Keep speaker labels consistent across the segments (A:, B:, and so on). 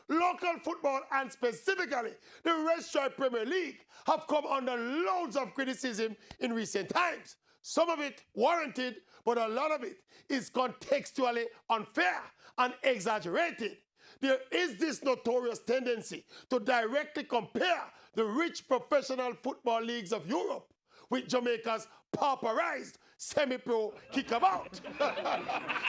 A: local football and specifically the Red Stripe Premier League have come under loads of criticism in recent times. Some of it warranted, but a lot of it is contextually unfair and exaggerated. There is this notorious tendency to directly compare the rich professional football leagues of Europe with Jamaica's pauperized semi-pro kickabout.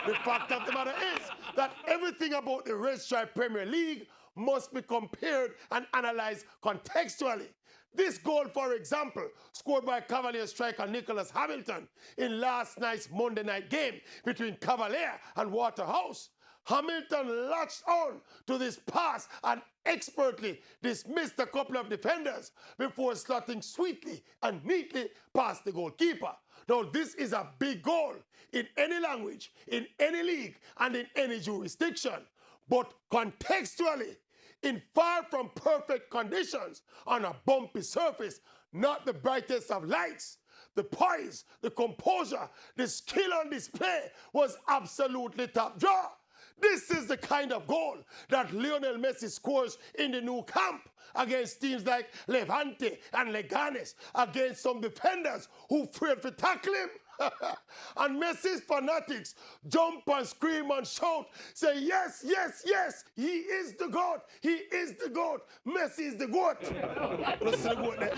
A: The fact of the matter is that everything about the Red Stripe Premier League must be compared and analyzed contextually. This goal, for example, scored by Cavalier striker Nicholas Hamilton in last night's Monday night game between Cavalier and Waterhouse. Hamilton latched on to this pass and expertly dismissed a couple of defenders before slotting sweetly and neatly past the goalkeeper. Now, this is a big goal in any language, in any league, and in any jurisdiction. But contextually, in far from perfect conditions, on a bumpy surface, not the brightest of lights, the poise, the composure, the skill on display was absolutely top draw. This is the kind of goal that Lionel Messi scores in the new camp against teams like Levante and Leganes, against some defenders who feared to tackle him. And Messi's fanatics jump and scream and shout, say, yes, yes, yes, he is the GOAT, he is the GOAT, Messi is the GOAT. Let's see the GOAT there.